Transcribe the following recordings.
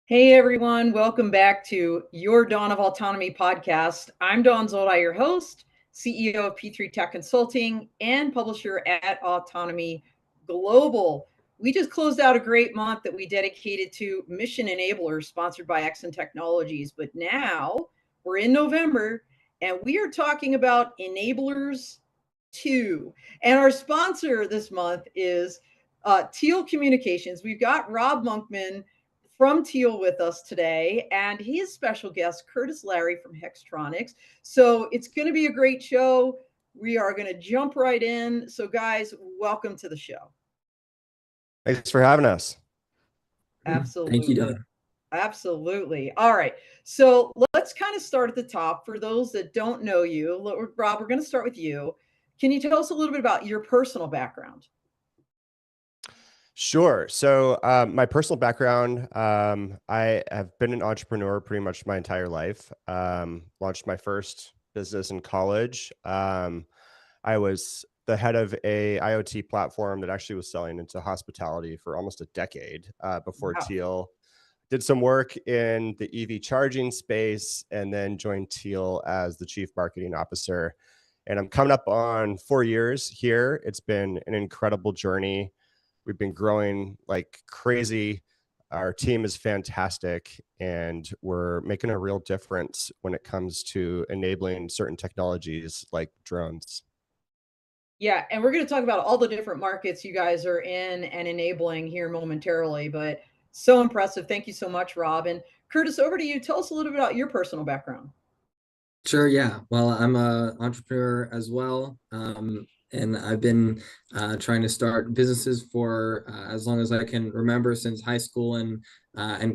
Hey everyone, welcome back to your Dawn of Autonomy podcast. I'm Dawn Zoldi, your host, CEO of P3 Tech Consulting and publisher at Autonomy Global. We just closed out a great month that we dedicated to mission enablers sponsored by Exxon Technologies. But now we're in November and we are talking about enablers 2. And our sponsor this month is TEAL Communications. We've got Robb Monkman from TEAL with us today, and his special guest, Curtis Lary from Hextronics. So it's going to be a great show. We are going to jump right in. So, guys, welcome to the show. Thanks for having us. Absolutely. Thank you, Don. Absolutely. All right. So let's kind of start at the top. For those that don't know you, Robb, we're going to start with you. Can you tell us a little bit about your personal background? Sure. So my personal background, I have been an entrepreneur pretty much my entire life. Launched my first business in college. I was the head of a IoT platform that actually was selling into hospitality for almost a decade before Wow. TEAL. Did some work in the EV charging space and then joined TEAL as the chief marketing officer. And I'm coming up on 4 years here. It's been an incredible journey. We've been growing like crazy. Our team is fantastic, and we're making a real difference when it comes to enabling certain technologies like drones. Yeah, and we're going to talk about all the different markets you guys are in and enabling here momentarily, but so impressive. Thank you so much, Robb. And Curtis, over to you. Tell us a little bit about your personal background. Sure, yeah. Well, I'm an entrepreneur as well. And I've been trying to start businesses for as long as I can remember, since high school and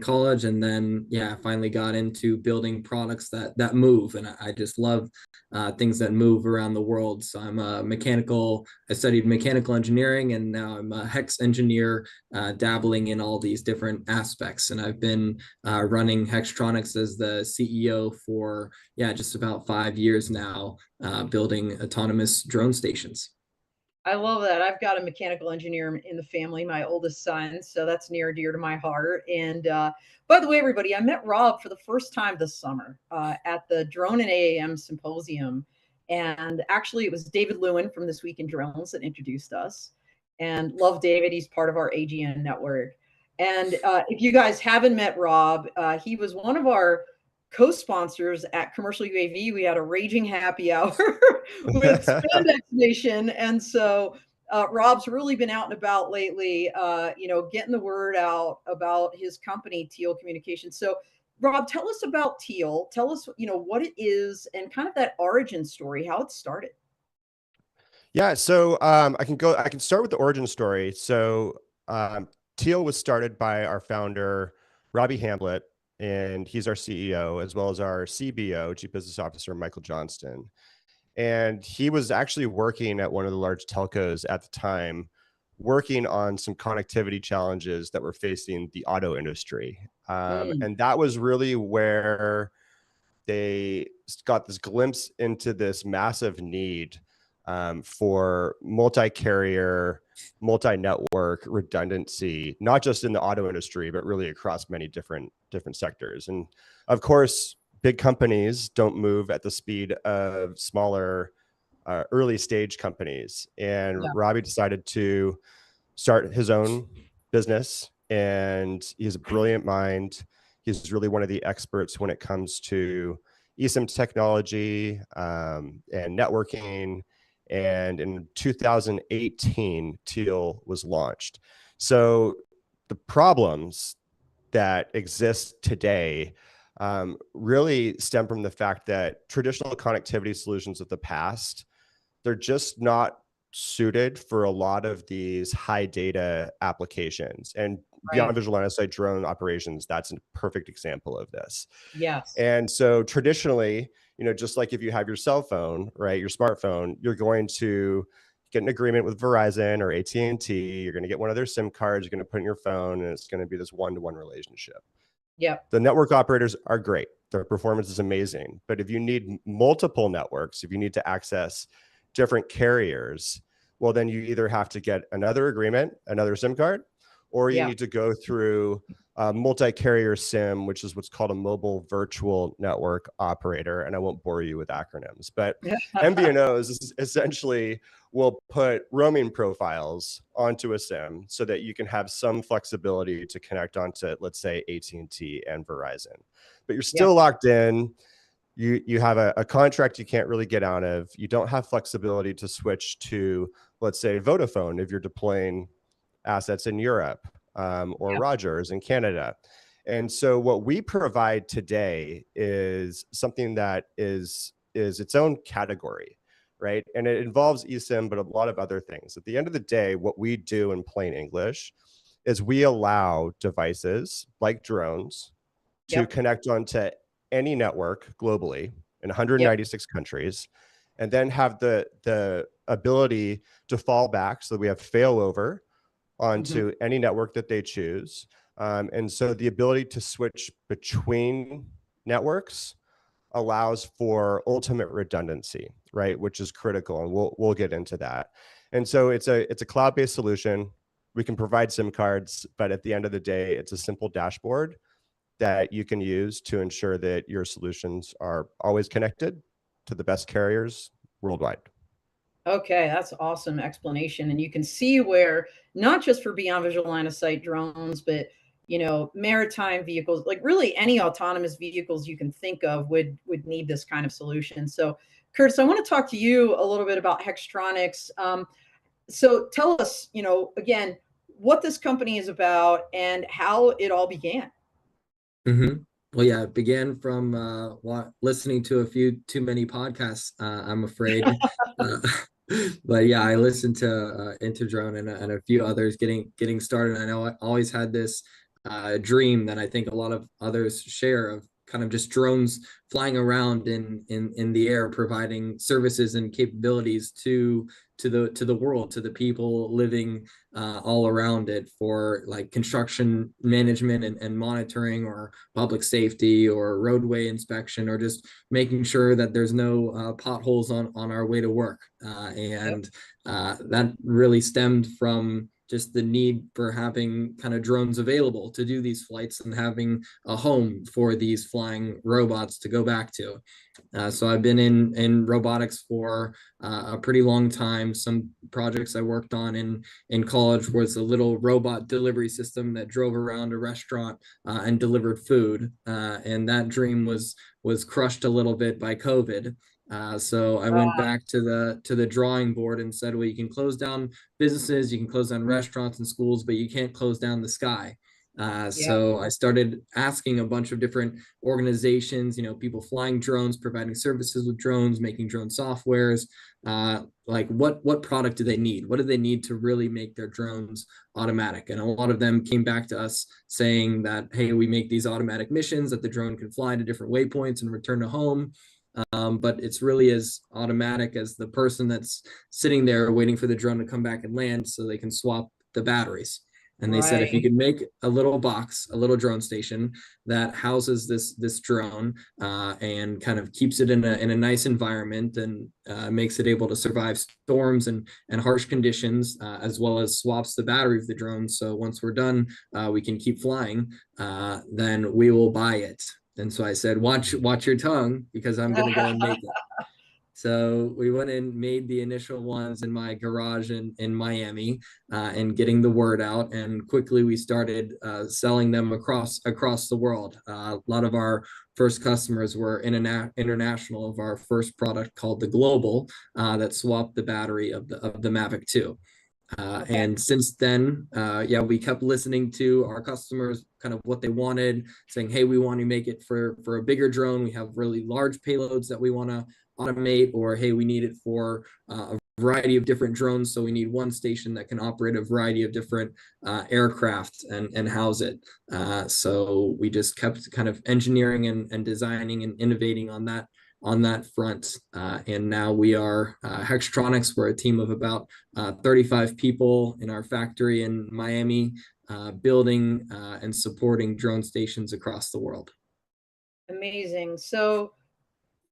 college. And then, yeah, I finally got into building products that move. And I just love things that move around the world. So I studied mechanical engineering, and now I'm a hex engineer, dabbling in all these different aspects. And I've been running Hextronics as the CEO for, just about 5 years now, building autonomous drone stations. I love that. I've got a mechanical engineer in the family, my oldest son, so that's near and dear to my heart. And by the way, everybody, I met Robb for the first time this summer at the Drone and AAM Symposium. And actually, it was David Lewin from This Week in Drones that introduced us. And love David. He's part of our AGN network. And if you guys haven't met Robb, he was one of our co-sponsors at Commercial UAV. We had a raging happy hour with Spandex Nation. And so Robb's really been out and about lately, getting the word out about his company, TEAL Communications. So Robb, tell us about TEAL. Tell us, what it is and kind of that origin story, how it started. Yeah, so I can start with the origin story. So TEAL was started by our founder, Robbie Hamblett, and he's our CEO, as well as our CBO, Chief Business Officer, Michael Johnston. And he was actually working at one of the large telcos at the time, working on some connectivity challenges that were facing the auto industry. And that was really where they got this glimpse into this massive need for multi-carrier, multi-network redundancy, not just in the auto industry, but really across many different sectors. And of course, big companies don't move at the speed of smaller, early stage companies. And Robbie decided to start his own business, and he's a brilliant mind. He's really one of the experts when it comes to eSIM technology and networking. And in 2018, TEAL was launched. So the problems that exist today really stem from the fact that traditional connectivity solutions of the past, they're just not suited for a lot of these high data applications. And beyond visual line of sight drone operations, that's a perfect example of this. Yes. And so traditionally, just like if you have your cell phone, right, your smartphone, you're going to get an agreement with Verizon or AT&T. You're going to get one of their SIM cards. You're going to put in your phone, and it's going to be this one-to-one relationship. Yep. The network operators are great. Their performance is amazing. But if you need multiple networks, if you need to access different carriers, well, then you either have to get another agreement, another SIM card, or you Yeah. need to go through a multi-carrier SIM, which is what's called a mobile virtual network operator. And I won't bore you with acronyms, but MVNOs essentially will put roaming profiles onto a SIM so that you can have some flexibility to connect onto, let's say, AT&T and Verizon. But you're still locked in. You have a contract you can't really get out of. You don't have flexibility to switch to, let's say, Vodafone if you're deploying assets in Europe, or Rogers in Canada. And so what we provide today is something that is its own category, right? And it involves eSIM, but a lot of other things. At the end of the day, what we do in plain English is we allow devices like drones to connect onto any network globally in 196 countries, and then have the ability to fall back so that we have failover onto any network that they choose. And so the ability to switch between networks allows for ultimate redundancy, right? Which is critical, and we'll get into that. And so it's a cloud-based solution. We can provide SIM cards, but at the end of the day, it's a simple dashboard that you can use to ensure that your solutions are always connected to the best carriers worldwide. Okay, that's awesome explanation. And you can see where not just for beyond visual line of sight drones, but maritime vehicles, like really any autonomous vehicles you can think of would need this kind of solution. So, Curtis, I want to talk to you a little bit about Hextronics. So tell us, again, what this company is about and how it all began. Well, yeah, it began from listening to a few too many podcasts, I'm afraid. But yeah, I listened to Interdrone and a few others getting started. I know I always had this dream that I think a lot of others share of kind of just drones flying around in the air, providing services and capabilities to the world, to the people living all around it, for like construction management and monitoring, or public safety, or roadway inspection, or just making sure that there's no potholes on our way to work. And that really stemmed from just the need for having kind of drones available to do these flights, and having a home for these flying robots to go back to. So I've been in robotics for a pretty long time. Some projects I worked on in college was a little robot delivery system that drove around a restaurant and delivered food. And that dream was crushed a little bit by COVID. So I went back to the drawing board and said, well, you can close down businesses, you can close down restaurants and schools, but you can't close down the sky. So I started asking a bunch of different organizations, people flying drones, providing services with drones, making drone softwares, like what product do they need? What do they need to really make their drones automatic? And a lot of them came back to us saying that, hey, we make these automatic missions that the drone can fly to different waypoints and return to home. But it's really as automatic as the person that's sitting there waiting for the drone to come back and land so they can swap the batteries. And they said, if you could make a little box, a little drone station that houses this drone and kind of keeps it in a nice environment, and makes it able to survive storms and harsh conditions, as well as swaps the battery of the drone. So once we're done, we can keep flying, then we will buy it. And so I said, watch your tongue, because I'm going to go and make it. So we went and made the initial ones in my garage in Miami, and getting the word out. And quickly we started selling them across the world. A lot of our first customers were international. Of our first product called the Global, that swapped the battery of the Mavic 2. And since then, we kept listening to our customers, kind of what they wanted, saying, hey, we want to make it for a bigger drone. We have really large payloads that we want to automate, or hey, we need it for a variety of different drones. So we need one station that can operate a variety of different aircraft and house it. So we just kept kind of engineering and designing and innovating on that front. And now we are Hextronics. We're a team of about 35 people in our factory in Miami, building and supporting drone stations across the world. Amazing. So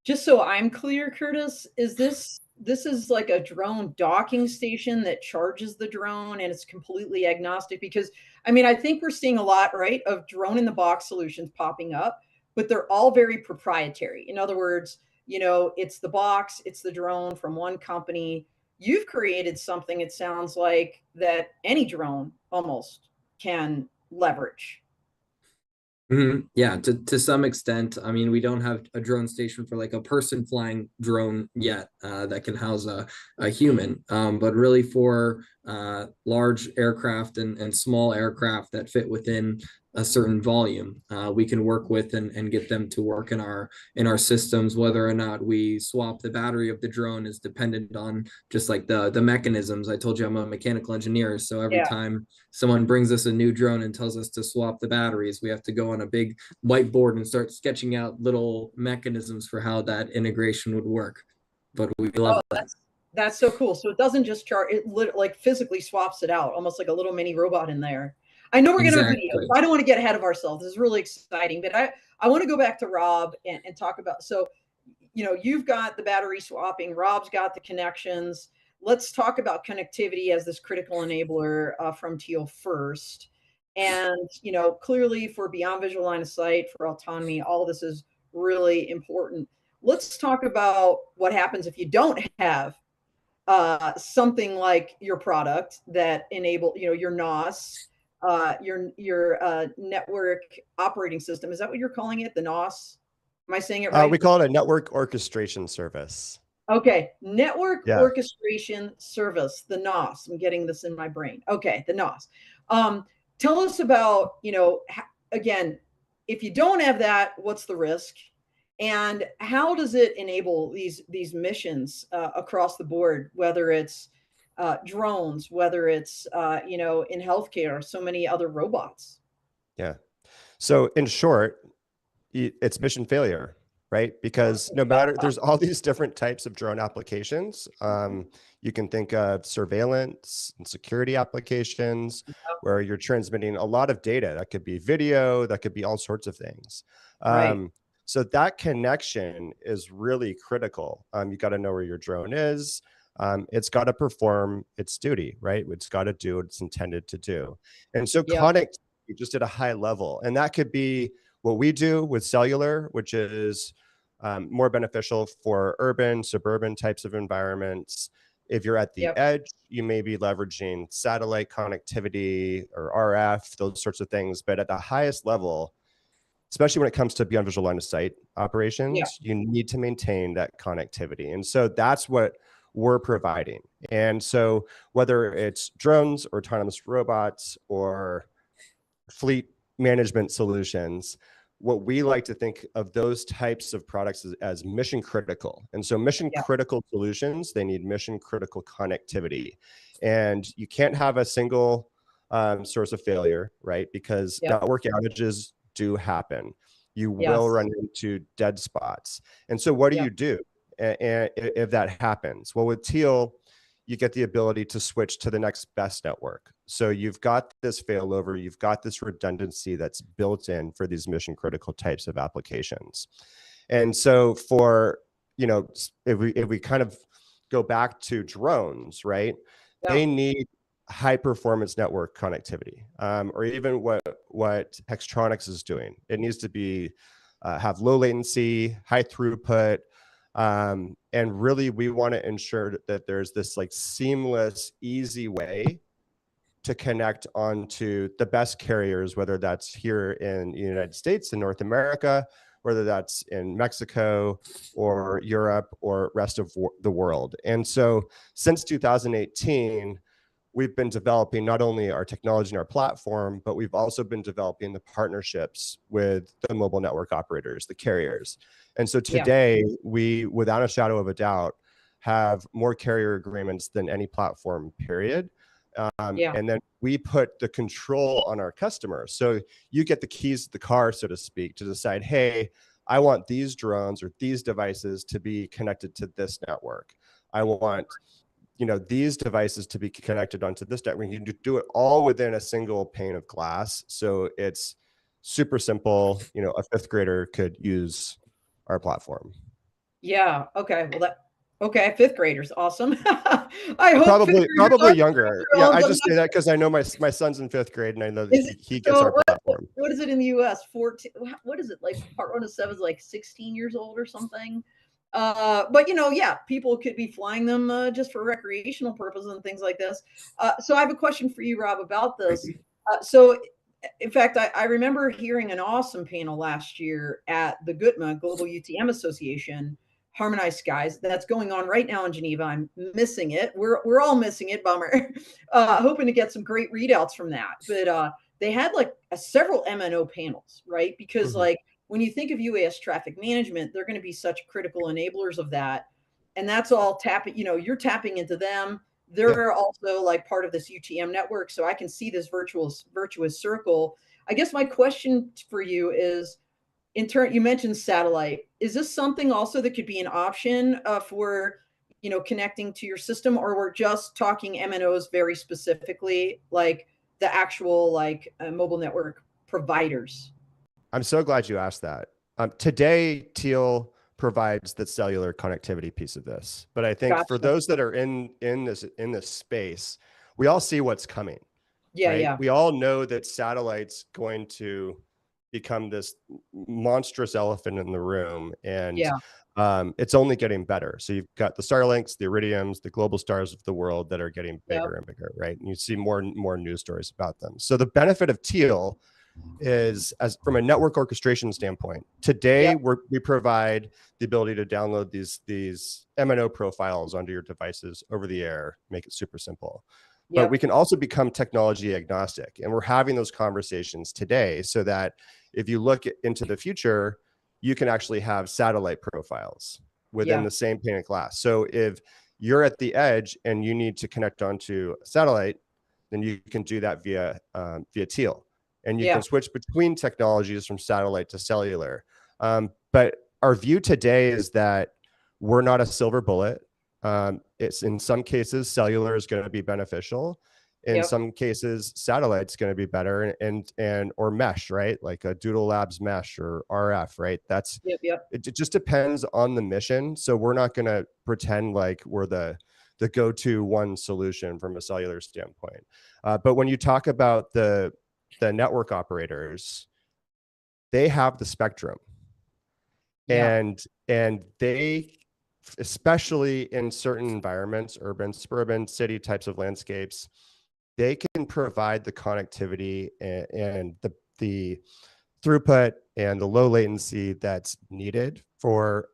just so I'm clear, Curtis, is this this is like a drone docking station that charges the drone, and it's completely agnostic because, I mean, I think we're seeing a lot, right, of drone in the box solutions popping up, but they're all very proprietary. In other words, it's the box, it's the drone from one company. You've created something, it sounds like, that any drone almost can leverage. Yeah, to some extent. I mean, we don't have a drone station for like a person flying drone yet that can house a human. But really for large aircraft and small aircraft that fit within a certain volume, we can work with and get them to work in our systems. Whether or not we swap the battery of the drone is dependent on just like the mechanisms. I told you I'm a mechanical engineer, so every Yeah. time someone brings us a new drone and tells us to swap the batteries, we have to go on a big whiteboard and start sketching out little mechanisms for how that integration would work. But we love that. That's so cool. So it doesn't just chart, it like physically swaps it out, almost like a little mini robot in there. I know we're going to have a video, Exactly. so I don't want to get ahead of ourselves. This is really exciting, but I want to go back to Robb and talk about, so, you've got the battery swapping, Robb's got the connections. Let's talk about connectivity as this critical enabler from TEAL first. And, clearly for beyond visual line of sight, for autonomy, all of this is really important. Let's talk about what happens if you don't have something like your product that enable, your NOS, your network operating system. Is that what you're calling it? The NOS? Am I saying it right? We call it a network orchestration service. Okay, network Yeah. orchestration service, the NOS. I'm getting this in my brain. Okay, the NOS. Tell us about, again, if you don't have that, what's the risk? And how does it enable these missions across the board, whether it's drones, whether it's in healthcare, so many other robots? Yeah. So in short, it's mission failure, right? Because no matter, there's all these different types of drone applications. You can think of surveillance and security applications where you're transmitting a lot of data. That could be video, that could be all sorts of things. Right. So that connection is really critical. You got to know where your drone is. It's got to perform its duty, right? It's got to do what it's intended to do. And so connectivity just at a high level. And that could be what we do with cellular, which is more beneficial for urban, suburban types of environments. If you're at the edge, you may be leveraging satellite connectivity or RF, those sorts of things. But at the highest level, especially when it comes to beyond visual line of sight operations, you need to maintain that connectivity. And so that's what we're providing. And so whether it's drones or autonomous robots or fleet management solutions, what we like to think of those types of products as mission critical. And so mission critical solutions, they need mission critical connectivity. And you can't have a single source of failure, right? Because network outages do happen. You will run into dead spots. And so what do you do if that happens? Well, with TEAL, you get the ability to switch to the next best network. So you've got this failover, you've got this redundancy that's built in for these mission critical types of applications. And so for, if we kind of go back to drones, right? They need high performance network connectivity, or even what Hextronics is doing. It needs to be have low latency, high throughput, and really we want to ensure that there's this like seamless, easy way to connect onto the best carriers, whether that's here in the United States, in North America, whether that's in Mexico or Europe or rest of the world. And so since 2018, we've been developing not only our technology and our platform, but we've also been developing the partnerships with the mobile network operators, the carriers. And so today, we, without a shadow of a doubt, have more carrier agreements than any platform, period. And then we put the control on our customers. So you get the keys to the car, so to speak, to decide, hey, I want these drones or these devices to be connected to this network. I want these devices to be connected onto this network. You can do it all within a single pane of glass. So it's super simple. A fifth grader could use our platform. Yeah. Okay. Well, Okay, fifth graders, awesome. I hope fifth graders Probably aren't younger. Yeah, drones. I I'm just say that because I know my son's in fifth grade, and I know that Is it, he gets so our platform. what is it in the US? 14, what is it, like part 107 is like 16 years old or something? But yeah, people could be flying them just for recreational purposes and things like this. So I have a question for you, Rob, about this. So in fact, I remember hearing an awesome panel last year at the GUTMA Global UTM Association, Harmonized Skies, that's going on right now in Geneva. I'm missing it. We're all missing it. Bummer. Hoping to get some great readouts from that. But they had like several MNO panels, right? Because like when you think of UAS traffic management, they're going to be such critical enablers of that. And that's all tapping, you're tapping into them. They're also like part of this UTM network. So I can see this virtuous circle. I guess my question for you is, in turn, you mentioned satellite. Is this something also that could be an option for, connecting to your system, or we're just talking MNOs very specifically, like the actual like mobile network providers? I'm so glad you asked that. Today, TEAL provides the cellular connectivity piece of this, but I think for Gotcha. those that are in this space, we all see what's coming, Yeah, right? yeah, We all know that satellite's going to become this monstrous elephant in the room, and yeah, it's only getting better. So you've got the Starlinks, the Iridiums, the global stars of the world that are getting yeah, bigger and bigger, right? And you see more and more news stories about them. So the benefit of TEAL is, as from a network orchestration standpoint, yeah, today we provide the ability to download these MNO profiles onto your devices over the air, make it super simple. But we yep, can also become technology agnostic, and we're having those conversations today so that if you look into the future, you can actually have satellite profiles within yeah, the same pane of glass. So if you're at the edge and you need to connect onto a satellite, then you can do that via TEAL, and you yeah, can switch between technologies from satellite to cellular. But our view today is that we're not a silver bullet. It's in some cases cellular is going to be beneficial. In yep, some cases, satellite's going to be better, and or mesh, right? Like a Doodle Labs mesh or RF, right? yep, yep, It just depends on the mission. So we're not going to pretend like we're the go-to one solution from a cellular standpoint. But when you talk about the network operators, they have the spectrum, yeah, and they, especially in certain environments, urban, suburban, city types of landscapes, they can provide the connectivity and the throughput and the low latency that's needed for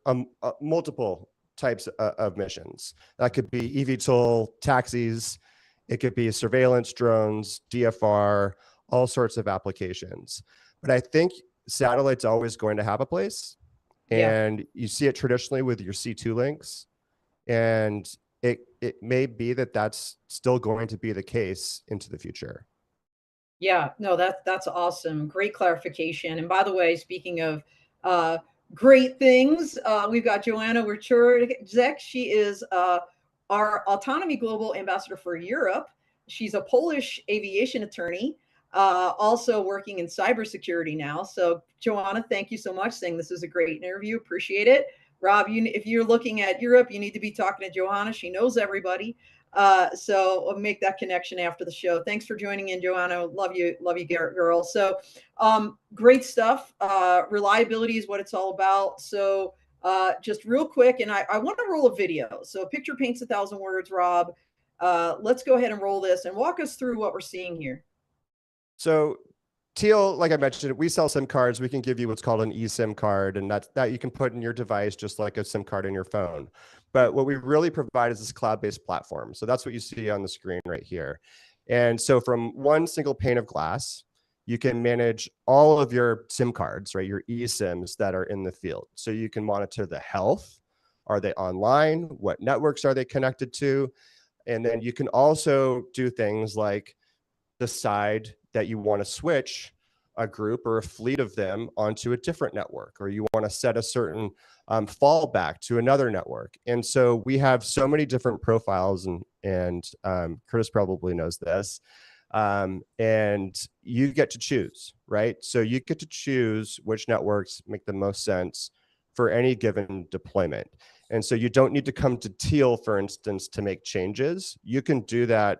multiple types of missions. That could be eVTOL, taxis, it could be surveillance drones, DFR, all sorts of applications. But I think satellite's always going to have a place, yeah. and you see it traditionally with your C2 links, and it may be that that's still going to be the case into the future. Yeah, no, that's awesome. Great clarification. And by the way, speaking of uh, great things, we've got Joanna Wierczek. She is our Autonomy Global Ambassador for Europe. She's a Polish aviation attorney, also working in cybersecurity now. So, Joanna, thank you so much. Saying this is a great interview. Appreciate it. Rob, if you're looking at Europe, you need to be talking to Joanna. She knows everybody. So we'll make that connection after the show. Thanks for joining in, Joanna. Love you, Garrett girl. So great stuff. Reliability is what it's all about. So just real quick, and I want to roll a video. So a picture paints 1,000 words, Rob. Let's go ahead and roll this and walk us through what we're seeing here. So TEAL, like I mentioned, we sell SIM cards. We can give you what's called an eSIM card, and that you can put in your device just like a SIM card in your phone. But what we really provide is this cloud-based platform. So that's what you see on the screen right here. And so from one single pane of glass, you can manage all of your SIM cards, right? Your eSIMs that are in the field. So you can monitor the health. Are they online? What networks are they connected to? And then you can also do things like decide that you want to switch a group or a fleet of them onto a different network, or you want to set a certain fallback to another network. And so we have so many different profiles, and Curtis probably knows this. And you get to choose, right? So you get to choose which networks make the most sense for any given deployment. And so you don't need to come to TEAL, for instance, to make changes. You can do that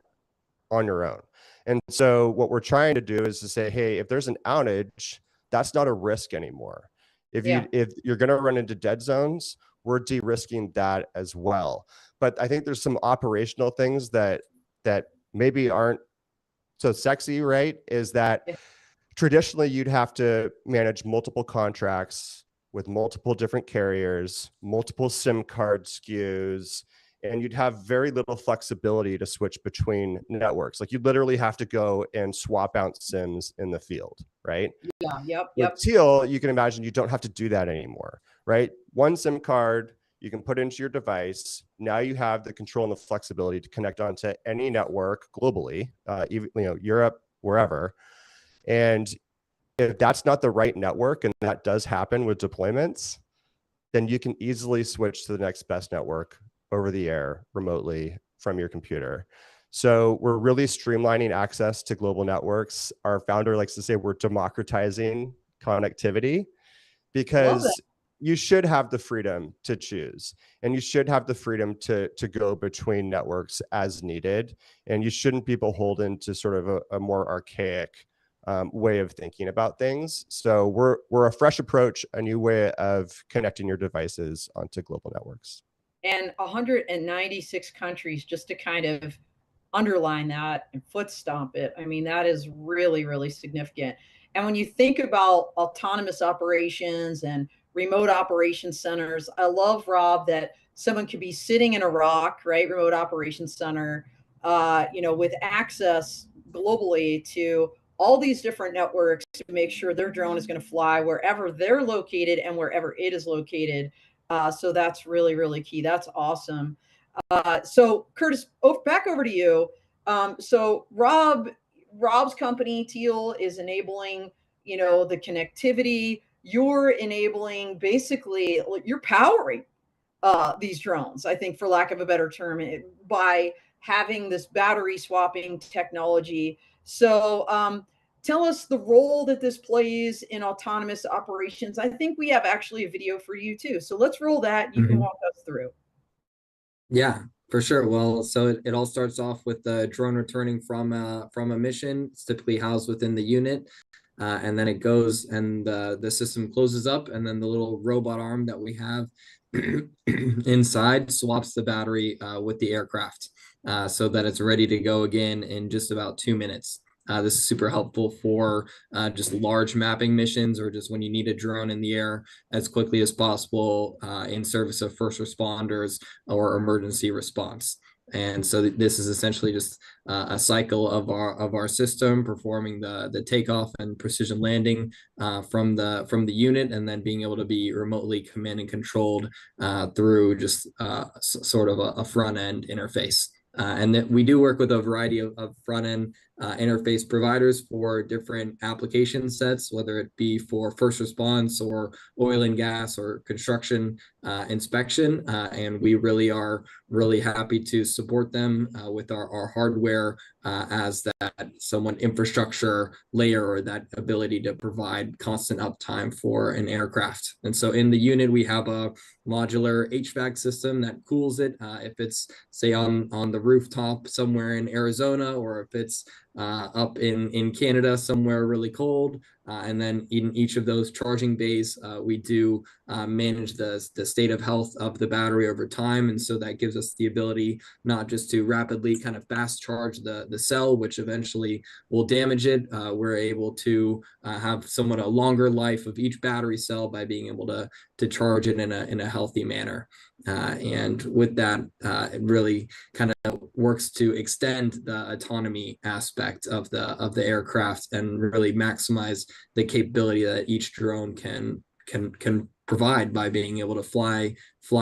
on your own. And so what we're trying to do is to say, hey, if there's an outage, that's not a risk anymore. If you're going to run into dead zones, we're de-risking that as well. But I think there's some operational things that maybe aren't so sexy, right? Is that traditionally you'd have to manage multiple contracts with multiple different carriers, multiple SIM card SKUs, and you'd have very little flexibility to switch between networks. Like you literally have to go and swap out SIMs in the field, right? Yep. With TEAL, you can imagine you don't have to do that anymore, right? One SIM card you can put into your device. Now you have the control and the flexibility to connect onto any network globally, even Europe, wherever. And if that's not the right network, and that does happen with deployments, then you can easily switch to the next best network over the air remotely from your computer. So we're really streamlining access to global networks. Our founder likes to say we're democratizing connectivity, because you should have the freedom to choose, and you should have the freedom to go between networks as needed. And you shouldn't be beholden to sort of a more archaic way of thinking about things. So we're a fresh approach, a new way of connecting your devices onto global networks. And 196 countries, just to kind of underline that and foot stomp it. I mean, that is really, really significant. And when you think about autonomous operations and remote operation centers, I love, Rob, that someone could be sitting in Iraq, right? Remote operations center, with access globally to all these different networks to make sure their drone is going to fly wherever they're located and wherever it is located. So that's really, really key. That's awesome. So Curtis, back over to you. So Rob's company TEAL is enabling, the connectivity. You're enabling, basically, you're powering these drones, I think, for lack of a better term, by having this battery swapping technology. So tell us the role that this plays in autonomous operations. I think we have actually a video for you too. So let's roll that. You can walk us through. Yeah, for sure. Well, so it all starts off with the drone returning from a mission. It's typically housed within the unit. And then it goes and the system closes up, and then the little robot arm that we have inside swaps the battery with the aircraft so that it's ready to go again in just about 2 minutes. This is super helpful for just large mapping missions, or just when you need a drone in the air as quickly as possible in service of first responders or emergency response. And so this is essentially just a cycle of our system performing the takeoff and precision landing from the unit, and then being able to be remotely command and controlled through just sort of a front end interface. And that we do work with a variety of front end interface providers for different application sets, whether it be for first response or oil and gas or construction inspection. And we really are happy to support them with our hardware as that somewhat infrastructure layer, or that ability to provide constant uptime for an aircraft. And so in the unit, we have a modular HVAC system that cools it if it's, say, on the rooftop somewhere in Arizona, or if it's up in Canada somewhere really cold. And then in each of those charging bays, we do manage the state of health of the battery over time. And so that gives us the ability not just to rapidly kind of fast charge the cell, which eventually will damage it. We're able to have somewhat a longer life of each battery cell by being able to charge it in a healthy manner. And with that, it really kind of works to extend the autonomy aspect of the aircraft, and really maximize the capability that each drone can provide by being able to fly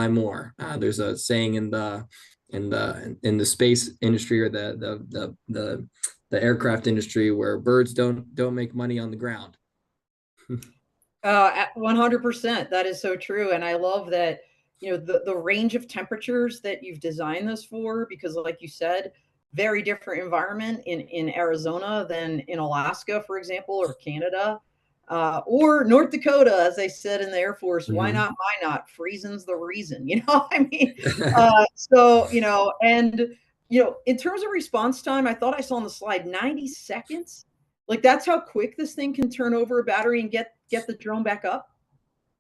more. There's a saying in the space industry, or the aircraft industry, where birds don't make money on the ground. 100%. That is so true. And I love that, the range of temperatures that you've designed this for, because like you said, very different environment in Arizona than in Alaska, for example, or Canada. or North Dakota, as they said in the Air Force, why Mhm. not, why not? Freezing's the reason, I mean, so, and, in terms of response time, I thought I saw on the slide 90 seconds. Like that's how quick this thing can turn over a battery and get the drone back up.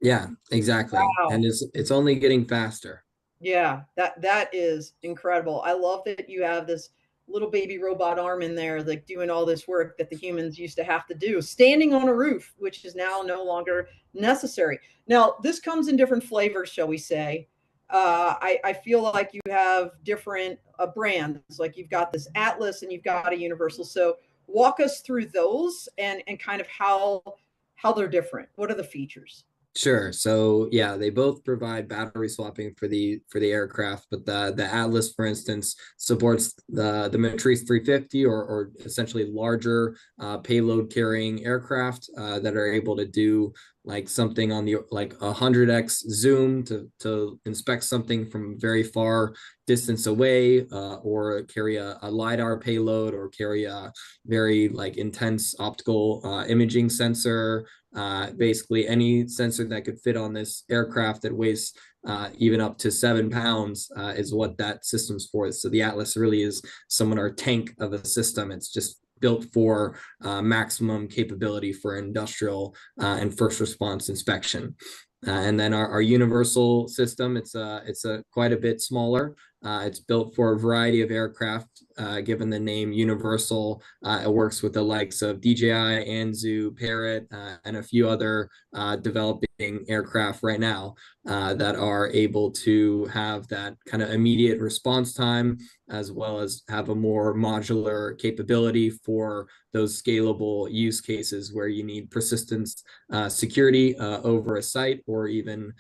Yeah, exactly. And Wow. it's only getting faster. Yeah, that is incredible. I love that you have this little baby robot arm in there, like doing all this work that the humans used to have to do, standing on a roof, which is now no longer necessary. Now, this comes in different flavors, shall we say. I feel like you have different brands, like you've got this Atlas and you've got a Universal. So walk us through those and kind of how they're different. What are the features? Sure. So yeah, they both provide battery swapping for the aircraft, but the Atlas, for instance, supports the Matrice 350 or essentially larger payload carrying aircraft that are able to do like something on the like 100x zoom to inspect something from very far distance away, or carry a lidar payload, or carry a very like intense optical imaging sensor. Basically, any sensor that could fit on this aircraft that weighs even up to 7 pounds is what that system's for. So the Atlas really is somewhat our tank of a system. It's just built for maximum capability for industrial and first response inspection. And then our universal system, it's a quite a bit smaller. It's built for a variety of aircraft. Given the name Universal, it works with the likes of DJI, Anzu, Parrot, and a few other developing aircraft right now that are able to have that kind of immediate response time, as well as have a more modular capability for those scalable use cases where you need persistence security over a site, or even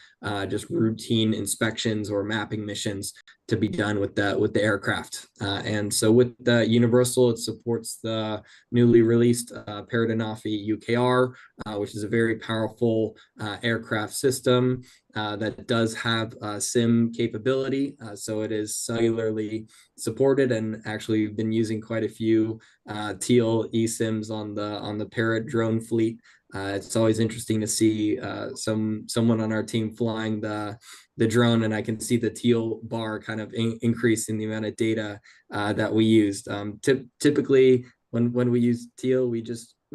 just routine inspections or mapping missions to be done with the aircraft. And so with the Universal, it supports the newly released Paradenofi UKR, which is a very powerful aircraft system that does have SIM capability. So it is cellularly supported, and actually we've been using quite a few TEAL eSIMs on the Parrot drone fleet. It's always interesting to see someone on our team flying the drone, and I can see the teal bar kind of increase in the amount of data that we used. Typically, when we use teal, we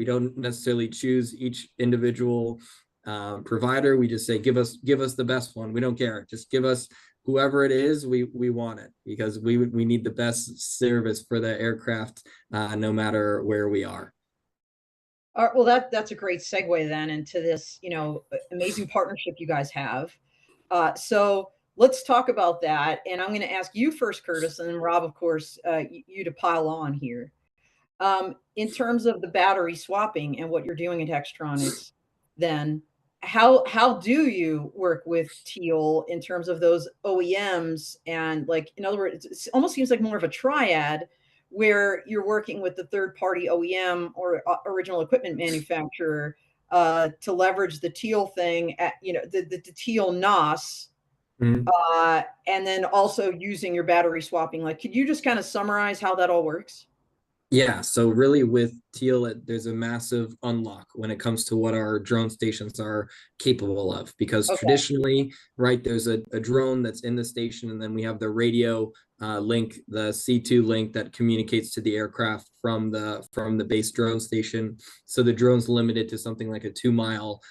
don't necessarily choose each individual provider. We just say give us the best one. We don't care. Just give us whoever it is. We want it, because we need the best service for the aircraft, no matter where we are. All right, well, that's a great segue then into this, amazing partnership you guys have. So let's talk about that. And I'm going to ask you first, Curtis, and then Rob, of course, you to pile on here. In terms of the battery swapping and what you're doing at Hextronics, then how do you work with Teal in terms of those OEMs? And like, in other words, it almost seems like more of a triad where you're working with the third party OEM or original equipment manufacturer to leverage the Teal thing at, the Teal NOS, Mm-hmm. and then also using your battery swapping. Like, could you just kind of summarize how that all works? Yeah, so really with Teal, there's a massive unlock when it comes to what our drone stations are capable of. Because Okay. traditionally, right, there's a drone that's in the station, and then we have the radio link, the C2 link that communicates to the aircraft from the base drone station. So the drone's limited to something like a 2 mile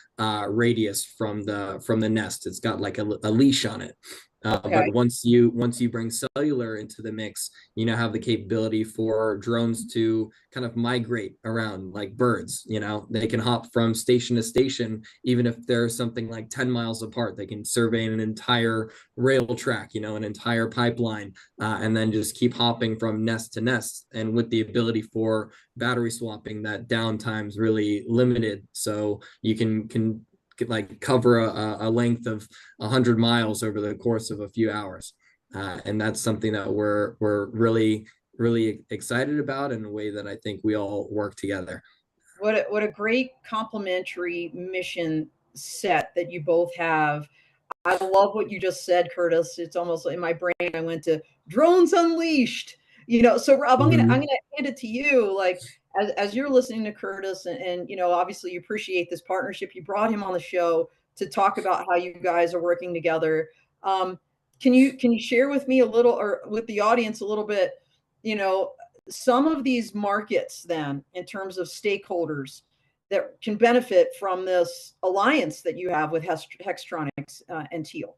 radius from the nest. It's got like a leash on it. Okay. But once you bring cellular into the mix, you now have the capability for drones to kind of migrate around like birds. They can hop from station to station, even if they're something like 10 miles apart. They can survey an entire rail track, an entire pipeline, and then just keep hopping from nest to nest. And with the ability for battery swapping, that downtime is really limited. So you can like cover a length of 100 miles over the course of a few hours. And that's something that we're really excited about, in a way that I think we all work together. What a great complementary mission set that you both have. I love what you just said, Curtis. It's almost in my brain. I went to drones unleashed. So Rob, I'm gonna Mm-hmm. hand it to you. Like, as you're listening to Curtis, and you know, obviously you appreciate this partnership. You brought him on the show to talk about how you guys are working together. Um, can you share with me a little, or with the audience a little bit, you know, some of these markets then in terms of stakeholders that can benefit from this alliance that you have with Hextronics and Teal?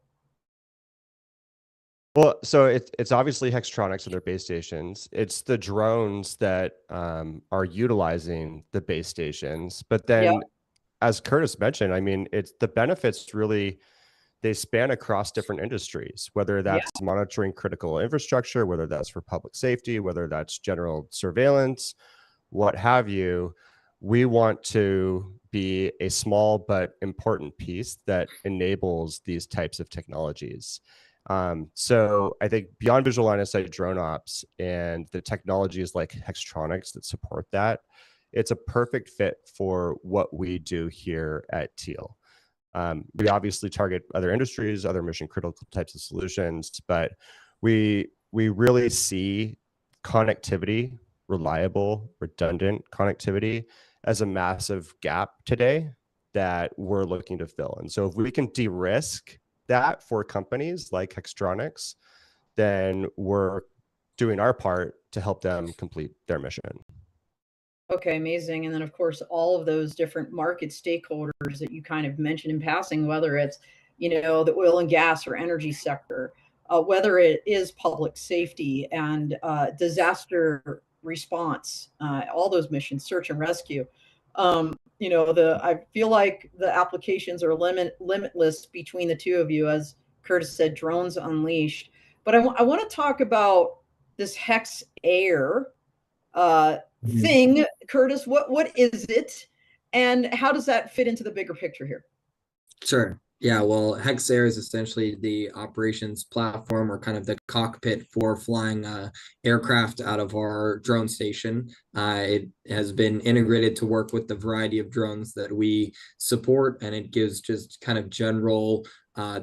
Well, so it's obviously Hextronics and their base stations. It's the drones that are utilizing the base stations. But Yeah, then, as Curtis mentioned, I mean, it's the benefits really, they span across different industries, whether yeah. that's monitoring critical infrastructure, whether that's for public safety, whether that's general surveillance, what have you. We want to be a small but important piece that enables these types of technologies. So I think beyond visual line of sight drone ops and the technologies like Hextronics that support that, it's a perfect fit for what we do here at Teal. We obviously target other industries, other mission critical types of solutions, but we really see connectivity, reliable, redundant connectivity, as a massive gap today that we're looking to fill. And so if we can de-risk that for companies like Hextronics, then we're doing our part to help them complete their mission. Okay, amazing. And then, of course, all of those different market stakeholders that you kind of mentioned in passing, whether it's, you know, the oil and gas or energy sector, whether it is public safety and disaster response, all those missions, search and rescue. You know, I feel like the applications are limitless between the two of you, as Curtis said, drones unleashed. But I want to talk about this Hex Air Mhm. thing. Curtis, what is it, and how does that fit into the bigger picture here? Sure. Yeah, well, Hexair is essentially the operations platform, or kind of the cockpit for flying aircraft out of our drone station. It has been integrated to work with the variety of drones that we support, and it gives just kind of general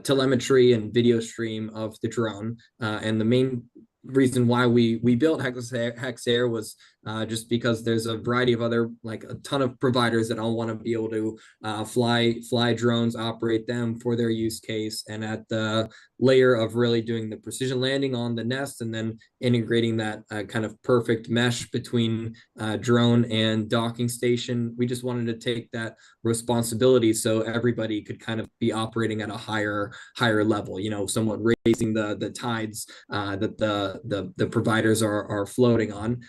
telemetry and video stream of the drone. And the main reason why we built Hexair was just because there's a variety of other, like a ton of providers that all want to be able to fly drones, operate them for their use case, and at the layer of really doing the precision landing on the nest, and then integrating that kind of perfect mesh between drone and docking station. We just wanted to take that responsibility so everybody could kind of be operating at a higher level. You know, somewhat raising the tides that the providers are floating on.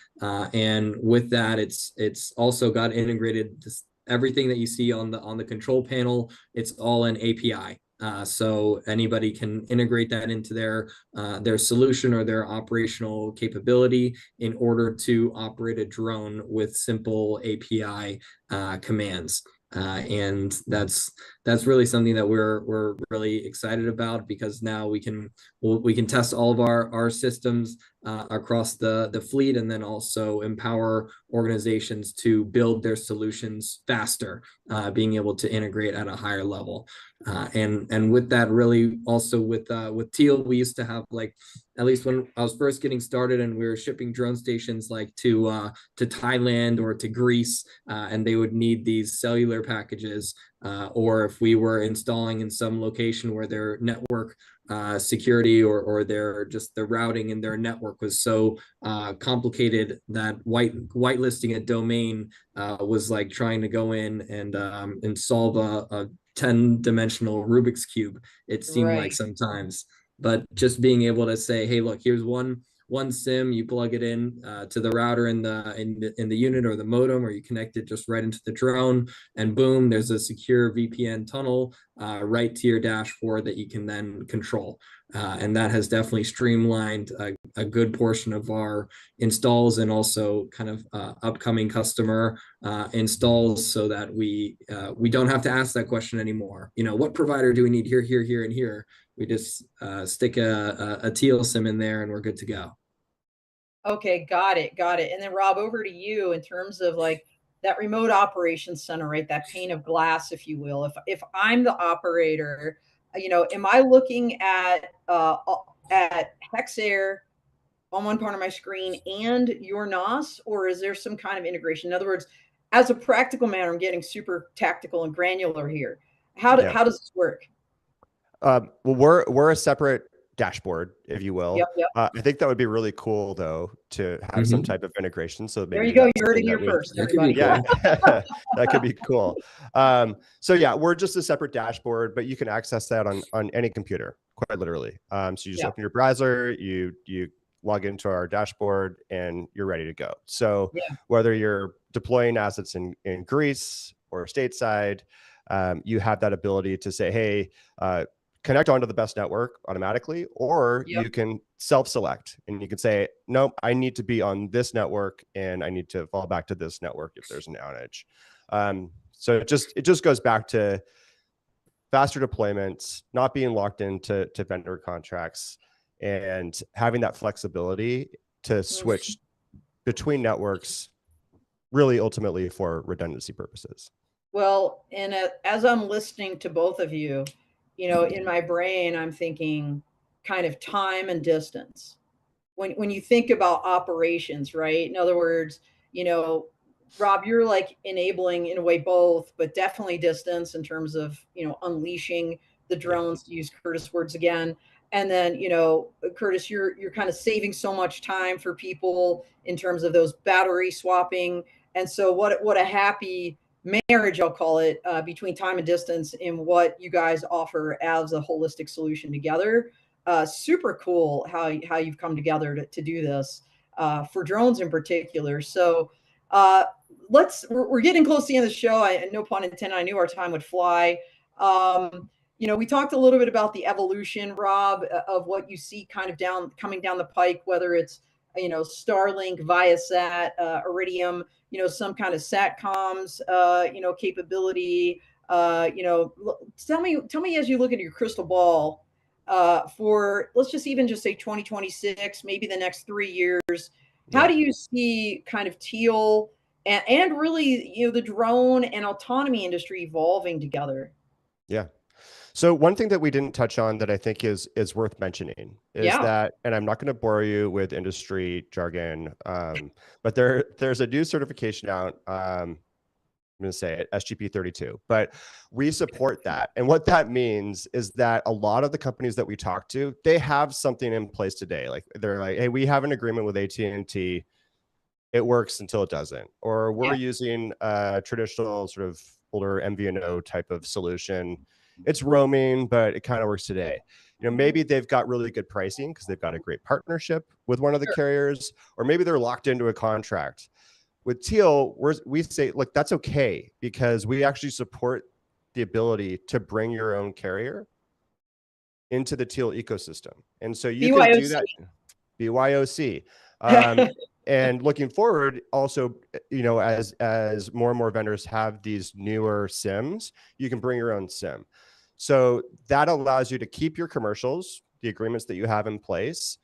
And with that, it's also got integrated everything that you see on the control panel. It's all an API. So anybody can integrate that into their solution or their operational capability in order to operate a drone with simple API commands. And that's really something that we're really excited about, because now we can test all of our systems across the fleet, and then also empower organizations to build their solutions faster, being able to integrate at a higher level. And with that, really also with Teal, we used to have, like, at least when I was first getting started and we were shipping drone stations like to Thailand or to Greece, and they would need these cellular packages, or if we were installing in some location where their network security or their just the routing in their network was so complicated that whitelisting a domain was like trying to go in and solve a 10-dimensional Rubik's cube. It seemed like Right. sometimes, but just being able to say, hey, look, here's one SIM, you plug it in to the router in the unit or the modem, or you connect it just right into the drone, and boom, there's a secure VPN tunnel right to your dashboard that you can then control. And that has definitely streamlined a good portion of our installs, and also kind of upcoming customer installs, so that we don't have to ask that question anymore. You know, what provider do we need here, here, here, and here? We just stick a TEAL SIM in there, and we're good to go. Okay, got it, got it. And then Rob, over to you in terms of like that remote operations center, right? That pane of glass, if you will. If I'm the operator, you know, am I looking at Hexair on one part of my screen and your NOS, or is there some kind of integration? In other words, as a practical matter, I'm getting super tactical and granular here. How does this work? Well, we're a separate dashboard, if you will. Yep. I think that would be really cool, though, to have some type of integration. So maybe there you go. that's You heard it something here that first, that could be everybody. cool. Yeah, that could be cool. So yeah, we're just a separate dashboard, but you can access that on any computer, quite literally. So you just open your browser, you log into our dashboard, and you're ready to go. So whether you're deploying assets in Greece or stateside, you have that ability to say, hey, connect onto the best network automatically, or you can self-select and you can say, nope, I need to be on this network and I need to fall back to this network if there's an outage. So it just goes back to faster deployments, not being locked into vendor contracts, and having that flexibility to switch between networks, really ultimately for redundancy purposes. Well, and as I'm listening to both of you, in my brain, I'm thinking kind of time and distance. When you think about operations, right? In other words, Rob, you're like enabling in a way both, but definitely distance in terms of, unleashing the drones, to use Curtis' words again. And then, Curtis, you're kind of saving so much time for people in terms of those battery swapping. And so what a happy marriage, I'll call it, between time and distance in what you guys offer as a holistic solution together. Super cool how you've come together to do this for drones in particular. So we're getting close to the end of the show. No pun intended. I knew our time would fly. We talked a little bit about the evolution, Rob, of what you see kind of coming down the pike, whether it's Starlink, Viasat, Iridium, some kind of satcoms, capability. Tell me as you look at your crystal ball for, let's just say 2026, maybe the next 3 years. How do you see kind of TEAL and really, the drone and autonomy industry evolving together? Yeah. So one thing that we didn't touch on that I think is worth mentioning is that, and I'm not going to bore you with industry jargon, but there's a new certification out. I'm going to say it, SGP 32, but we support that. And what that means is that a lot of the companies that we talk to, they have something in place today. Like they're like, hey, we have an agreement with AT&T. It works until it doesn't. Or we're using a traditional sort of older MVNO type of solution. It's roaming, but it kind of works today. Maybe they've got really good pricing because they've got a great partnership with one of the carriers, or maybe they're locked into a contract. With TEAL, we say, look, that's okay, because we actually support the ability to bring your own carrier into the TEAL ecosystem. And so you can do that. BYOC. And looking forward, also, as more and more vendors have these newer SIMs, you can bring your own SIM. So that allows you to keep your commercials, the agreements that you have in place,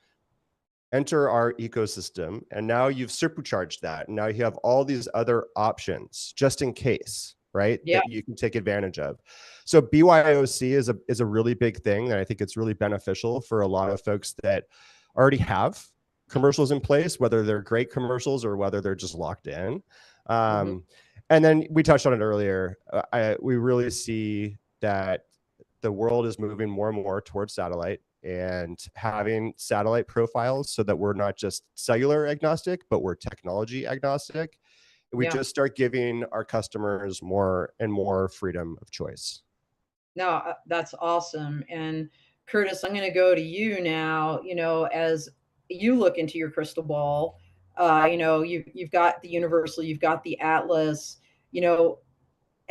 enter our ecosystem, and now you've supercharged that. And now you have all these other options just in case, right? That you can take advantage of. So BYOC is a really big thing, and I think it's really beneficial for a lot of folks that already have commercials in place, whether they're great commercials or whether they're just locked in. And then we touched on it earlier. We really see that the world is moving more and more towards satellite, and having satellite profiles so that we're not just cellular agnostic, but we're technology agnostic. We just start giving our customers more and more freedom of choice. No, that's awesome. And Curtis, I'm going to go to you now. As you look into your crystal ball, you've got the Universal, you've got the Atlas.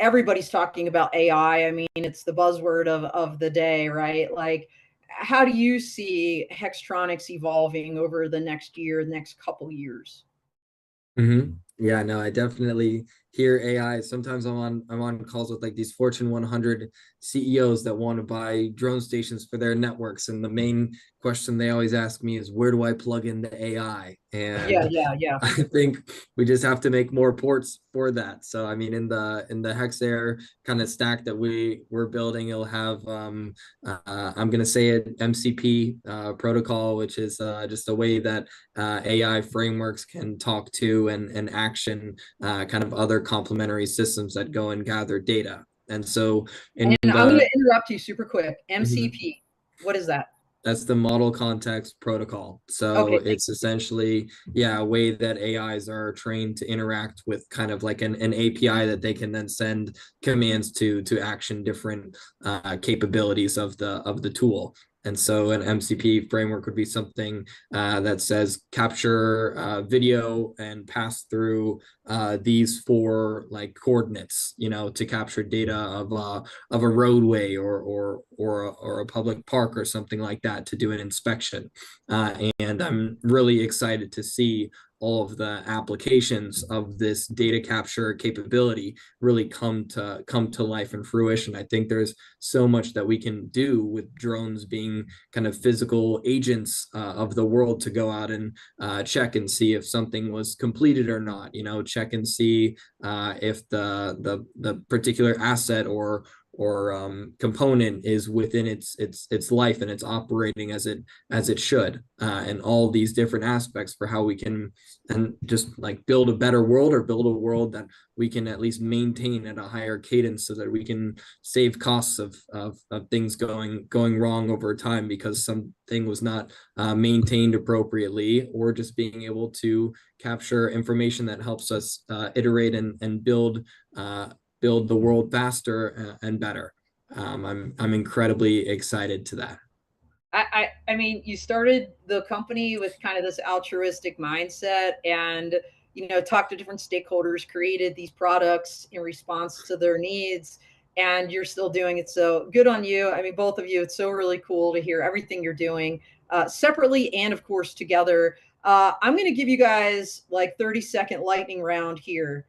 Everybody's talking about AI. I mean, it's the buzzword of the day, right? Like, how do you see Hextronics evolving over the next year, the next couple years? Yeah, no, I definitely hear AI. Sometimes I'm on calls with like these Fortune 100 CEOs that want to buy drone stations for their networks, and the main question they always ask me is, where do I plug in the AI? Yeah, And yeah, yeah. I think we just have to make more ports for that. So I mean, in the Hexair kind of stack that we're building, it'll have I'm gonna say it, MCP protocol, which is just a way that AI frameworks can talk to and action kind of other complementary systems that go and gather data. And so in And I'm going the to interrupt you super quick. Mhm. MCP, what is that? That's the model context protocol. So Okay, it's essentially, yeah, a way that AIs are trained to interact with kind of like an API that they can then send commands to action different capabilities of the tool. And so an MCP framework would be something that says capture video and pass through these four like coordinates, to capture data of a roadway or a public park or something like that to do an inspection. And I'm really excited to see all of the applications of this data capture capability really come to life and fruition. I think there's so much that we can do with drones being kind of physical agents of the world to go out and check and see if something was completed or not. Check and see if the particular asset or component is within its life and it's operating as it should, and all these different aspects for how we can and just like build a better world or build a world that we can at least maintain at a higher cadence so that we can save costs of things going wrong over time because something was not maintained appropriately, or just being able to capture information that helps us iterate and build the world faster and better. I'm incredibly excited to that. I mean, you started the company with kind of this altruistic mindset and, talked to different stakeholders, created these products in response to their needs, and you're still doing it. So good on you. I mean, both of you, it's so really cool to hear everything you're doing separately and, of course, together. I'm going to give you guys like 30-second lightning round here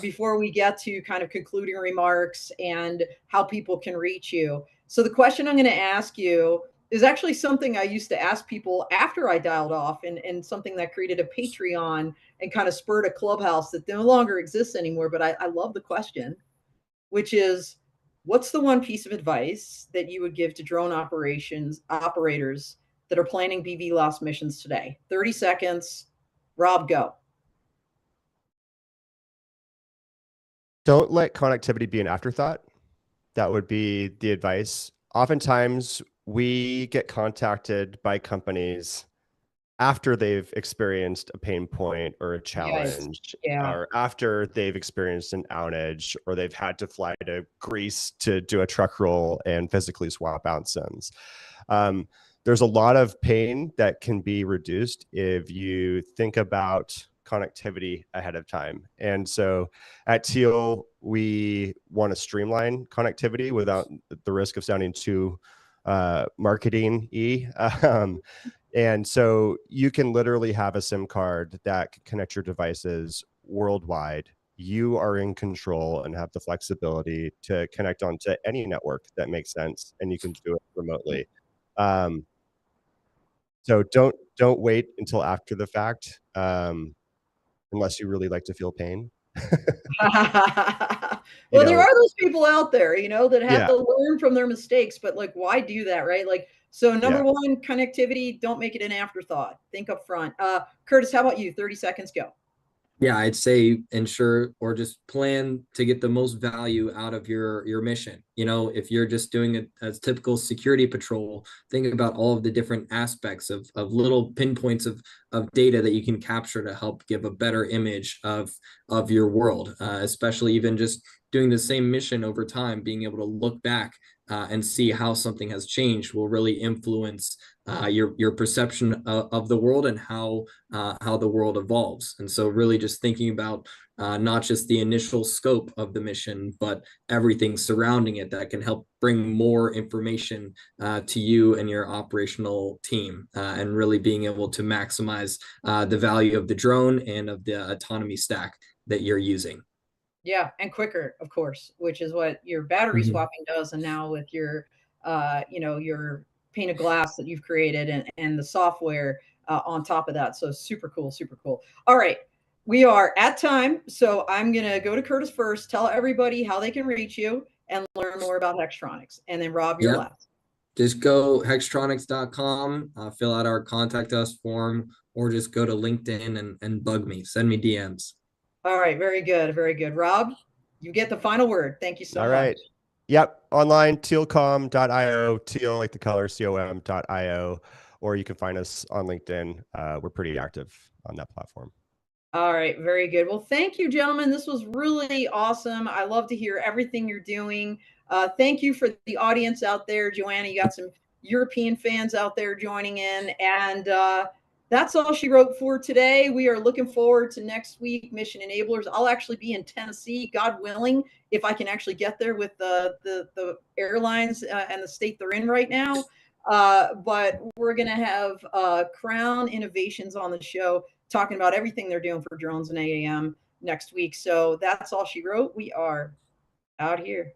before we get to kind of concluding remarks and how people can reach you. So the question I'm going to ask you is actually something I used to ask people after I dialed off, and something that created a Patreon and kind of spurred a clubhouse that no longer exists anymore. But I love the question, which is, what's the one piece of advice that you would give to drone operations operators that are planning BV loss missions today? 30 seconds. Rob, go. Don't let connectivity be an afterthought. That would be the advice. Oftentimes, we get contacted by companies after they've experienced a pain point or a Yes. challenge, Yeah. or after they've experienced an outage, or they've had to fly to Greece to do a truck roll and physically swap out SIMs. There's a lot of pain that can be reduced if you think about connectivity ahead of time. And so at TEAL, we want to streamline connectivity without the risk of sounding too marketing-y. And so you can literally have a SIM card that can connect your devices worldwide. You are in control and have the flexibility to connect onto any network that makes sense, and you can do it remotely. So don't wait until after the fact, unless you really like to feel pain. You Well, there know, are those people out there, that have yeah, to learn from their mistakes, but like, why do that, right? Like, so number yeah. one, connectivity, don't make it an afterthought. Think up front. Curtis, how about you? 30 seconds, go. Yeah, I'd say ensure or just plan to get the most value out of your mission. If you're just doing it as typical security patrol, think about all of the different aspects of little pinpoints of data that you can capture to help give a better image of your world, especially even just doing the same mission over time, being able to look back and see how something has changed will really influence your perception of the world and how the world evolves. And so really just thinking about not just the initial scope of the mission, but everything surrounding it that can help bring more information to you and your operational team, and really being able to maximize the value of the drone and of the autonomy stack that you're using. Yeah, and quicker, of course, which is what your battery swapping does. And now with your, your pane of glass that you've created and the software on top of that. So super cool, super cool. All right, we are at time. So I'm going to go to Curtis first, tell everybody how they can reach you and learn more about Hextronics. And then Robb, you're last. Just go hextronics.com, fill out our contact us form, or just go to LinkedIn and bug me, send me DMs. All right, very good, very good. Robb, you get the final word. Thank you so much. All right. Yep. Online, tealcom.io, teal like the color, com.io, or you can find us on LinkedIn. We're pretty active on that platform. All right, very good. Well, thank you, gentlemen. This was really awesome. I love to hear everything you're doing. Thank you for the audience out there. Joanna, you got some European fans out there joining in. And that's all she wrote for today. We are looking forward to next week, Mission Enablers. I'll actually be in Tennessee, God willing, if I can actually get there with the airlines and the state they're in right now. But we're going to have Crown Innovations on the show, talking about everything they're doing for drones and AAM next week. So that's all she wrote. We are out here.